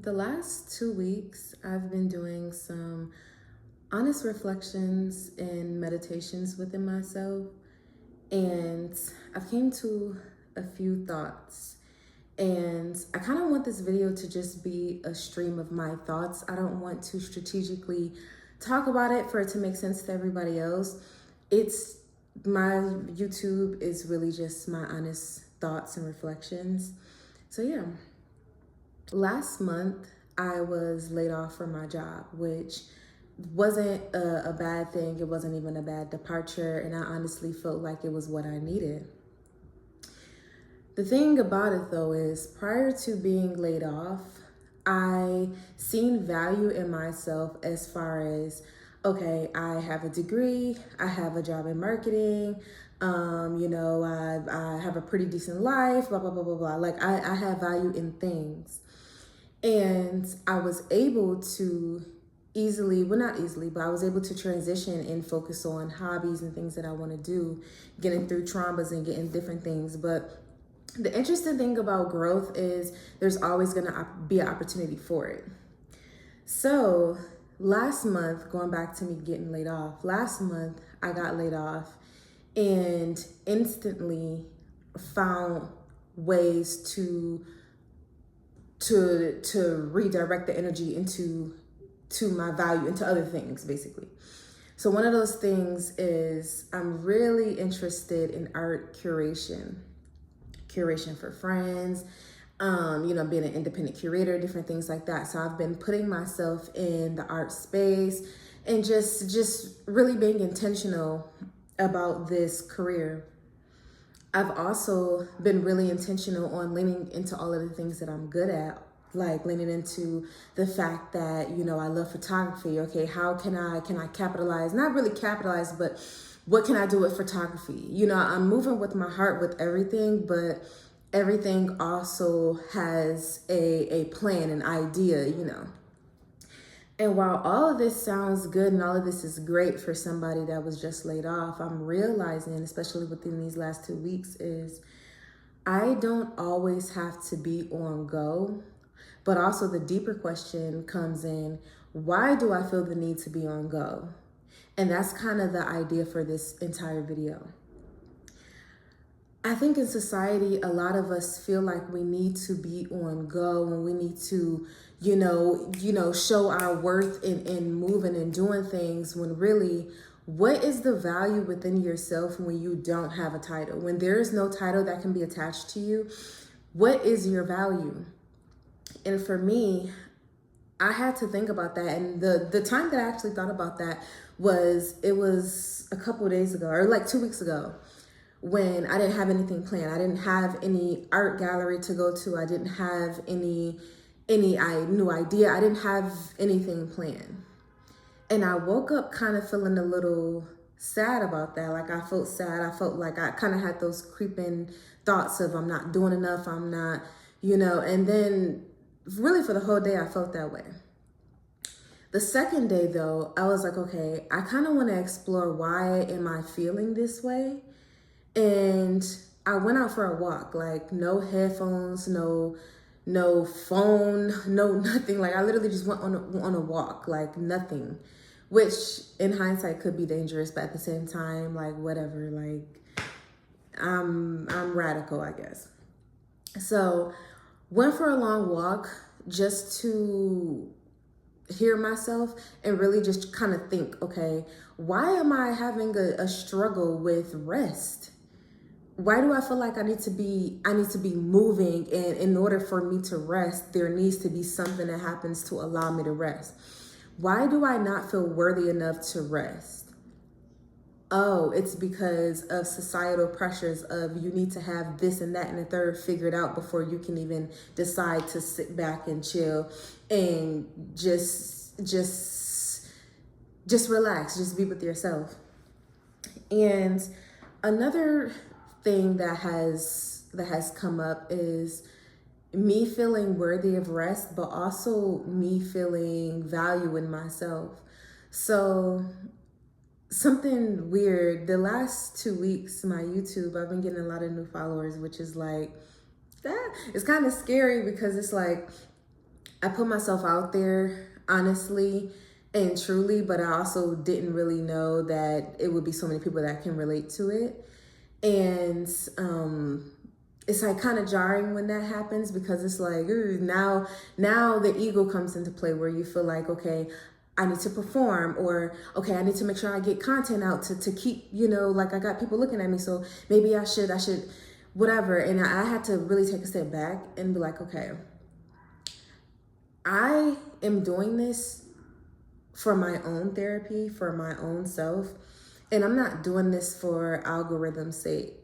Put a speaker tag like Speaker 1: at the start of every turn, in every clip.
Speaker 1: The last 2 weeks, I've been doing some honest reflections and meditations within myself, and I've came to a few thoughts. And I kind of want this video to just be a stream of my thoughts. I don't want to strategically talk about it for it to make sense to everybody else. It's my YouTube is really just my honest thoughts and reflections. So yeah. Last month, I was laid off from my job, which wasn't a bad thing. It wasn't even a bad departure, and I honestly felt like it was what I needed. The thing about it, though, is prior to being laid off, I seen value in myself as far as, okay, I have a degree, I have a job in marketing, I have a pretty decent life, blah, blah, blah, blah, blah. Like, I have value in things. And I was able to I was able to transition and focus on hobbies and things that I want to do, getting through traumas and getting different things. But the interesting thing about growth is there's always going to be an opportunity for it. So last month, going back to me getting laid off, last month I got laid off and instantly found ways to redirect the energy into my value, into other things, basically. So one of those things is I'm really interested in art curation for friends, being an independent curator, different things like that. So I've been putting myself in the art space and just really being intentional about this career. I've also been really intentional on leaning into all of the things that I'm good at, like leaning into the fact that, I love photography. Okay, how can I capitalize? Not really capitalize, but what can I do with photography? I'm moving with my heart with everything, but everything also has a plan, an idea, And while all of this sounds good and all of this is great for somebody that was just laid off, I'm realizing, especially within these last 2 weeks, is I don't always have to be on go. But also the deeper question comes in, why do I feel the need to be on go? And that's kind of the idea for this entire video. I think in society, a lot of us feel like we need to be on go and we need to, show our worth in moving and doing things, when really, what is the value within yourself when you don't have a title? When there is no title that can be attached to you, what is your value? And for me, I had to think about that. And the time that I actually thought about that was a couple of days ago, or like 2 weeks ago, when I didn't have anything planned. I didn't have any art gallery to go to. I didn't have any new idea. I didn't have anything planned. And I woke up kind of feeling a little sad about that. Like, I felt sad. I felt like I kind of had those creeping thoughts of I'm not doing enough. I'm not, and then really for the whole day, I felt that way. The second day though, I was like, okay, I kind of want to explore why am I feeling this way? And I went out for a walk, like no headphones, no phone, no nothing. Like, I literally just went on a walk, like nothing, which in hindsight could be dangerous, but at the same time, like whatever, like I'm radical, I guess. So went for a long walk just to hear myself and really just kind of think, okay, why am I having a struggle with rest? Why do I feel like I need to be moving, and in order for me to rest, there needs to be something that happens to allow me to rest? Why do I not feel worthy enough to rest? Oh, it's because of societal pressures of you need to have this and that and the third figured out before you can even decide to sit back and chill and just relax, just be with yourself. And another thing that has come up is me feeling worthy of rest, but also me feeling value in myself. So something weird, the last 2 weeks, my YouTube, I've been getting a lot of new followers, which is like, that it's kind of scary because it's like, I put myself out there honestly and truly, but I also didn't really know that it would be so many people that can relate to it. And it's like kind of jarring when that happens, because it's like, ooh, now the ego comes into play, where you feel like, okay, I need to perform, or okay, I need to make sure I get content out to keep, like I got people looking at me, so maybe I should whatever. And I had to really take a step back and be like, okay, I am doing this for my own therapy, for my own self, and I'm not doing this for algorithm's sake.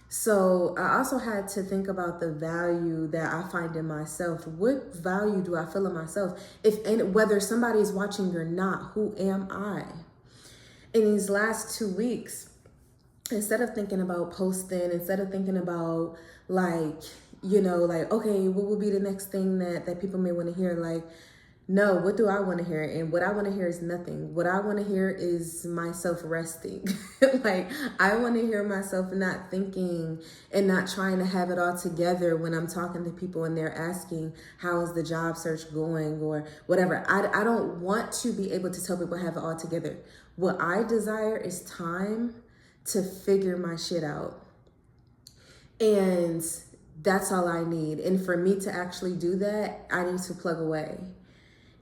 Speaker 1: So I also had to think about the value that I find in myself. What value do I feel in myself? And whether somebody is watching or not, who am I? In these last 2 weeks, instead of thinking about posting, instead of thinking about like, okay, what will be the next thing that people may want to hear? Like, no, what do I want to hear? And what I want to hear is nothing. What I want to hear is myself resting. Like, I want to hear myself not thinking and not trying to have it all together when I'm talking to people and they're asking, how is the job search going or whatever. I don't want to be able to tell people I have it all together. What I desire is time to figure my shit out. And that's all I need. And for me to actually do that, I need to plug away.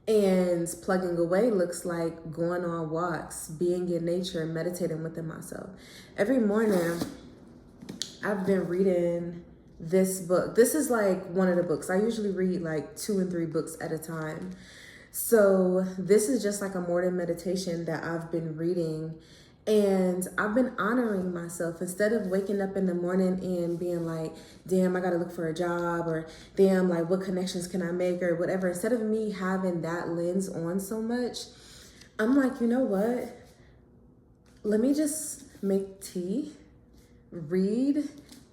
Speaker 1: And plugging away looks like going on walks, being in nature, meditating within myself. Every morning, I've been reading this book. This is like one of the books. I usually read like 2 and 3 books at a time. So this is just like a morning meditation that I've been reading. And I've been honoring myself instead of waking up in the morning and being like, damn, I got to look for a job, or damn, like what connections can I make or whatever. Instead of me having that lens on so much, I'm like, you know what? Let me just make tea, read,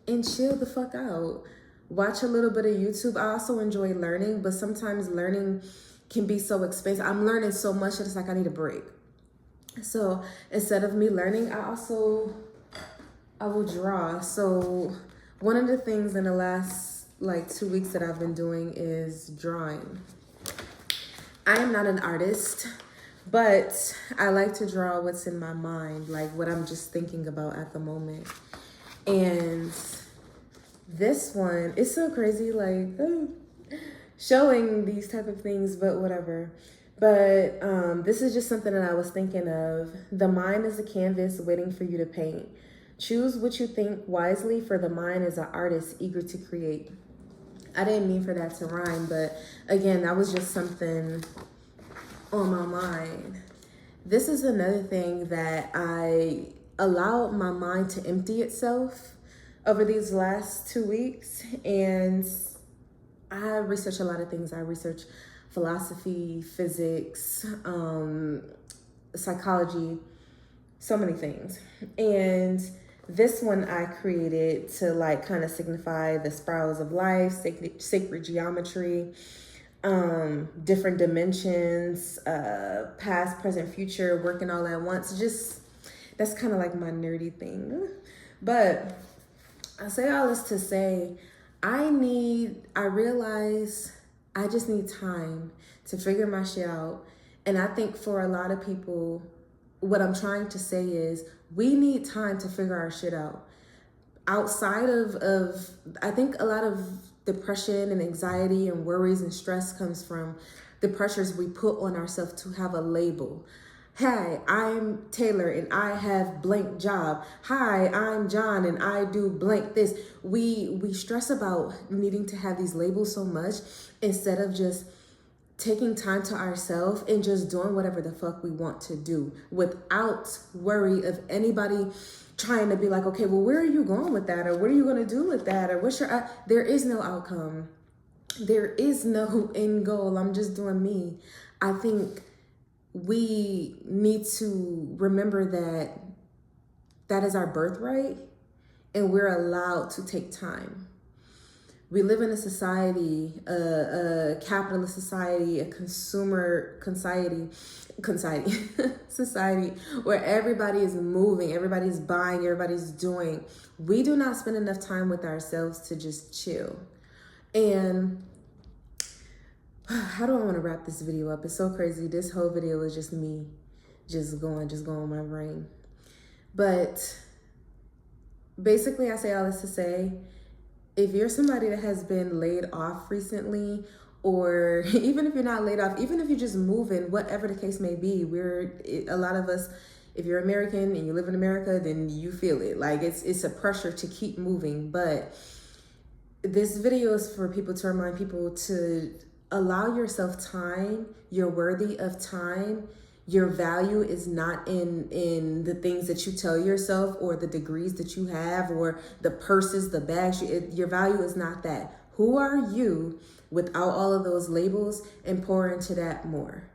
Speaker 1: and chill the fuck out. Watch a little bit of YouTube. I also enjoy learning, but sometimes learning can be so expensive. I'm learning so much that it's like I need a break. So instead of me learning, I will draw. So one of the things in the last like 2 weeks that I've been doing is drawing. I am not an artist, but I like to draw what's in my mind, like what I'm just thinking about at the moment. And this one, it's so crazy, like showing these type of things, but whatever. But this is just something that I was thinking of. The mind is a canvas waiting for you to paint. Choose what you think wisely, for the mind is an artist eager to create. I didn't mean for that to rhyme, but again, that was just something on my mind. This is another thing that I allowed my mind to empty itself over these last 2 weeks. And I research a lot of things. I research philosophy, physics, psychology, so many things. And this one I created to like kind of signify the spirals of life, sacred geometry, different dimensions, past, present, future, working all at once. Just, that's kind of like my nerdy thing. But I say all this to say, I realize I just need time to figure my shit out. And I think for a lot of people, what I'm trying to say is we need time to figure our shit out. Outside of I think a lot of depression and anxiety and worries and stress comes from the pressures we put on ourselves to have a label. Hi, I'm Taylor and I have blank job. Hi, I'm John and I do blank this. We stress about needing to have these labels so much instead of just taking time to ourselves and just doing whatever the fuck we want to do without worry of anybody trying to be like, okay, well, where are you going with that? Or what are you going to do with that? Or what's your, there is no outcome. There is no end goal. I'm just doing me. I think we need to remember that that is our birthright and we're allowed to take time. We live in a society, a capitalist society, a consumer society, society where everybody is moving, everybody's buying, everybody's doing. We do not spend enough time with ourselves to just chill. And how do I want to wrap this video up? It's so crazy. This whole video is just me just going in my brain. But basically, I say all this to say, if you're somebody that has been laid off recently, or even if you're not laid off, even if you're just moving, whatever the case may be, a lot of us, if you're American and you live in America, then you feel it. Like it's a pressure to keep moving. But this video is for people, to remind people to allow yourself time. You're worthy of time. Your value is not in the things that you tell yourself, or the degrees that you have, or the purses, the bags. Your value is not that. Who are you without all of those labels? And pour into that more.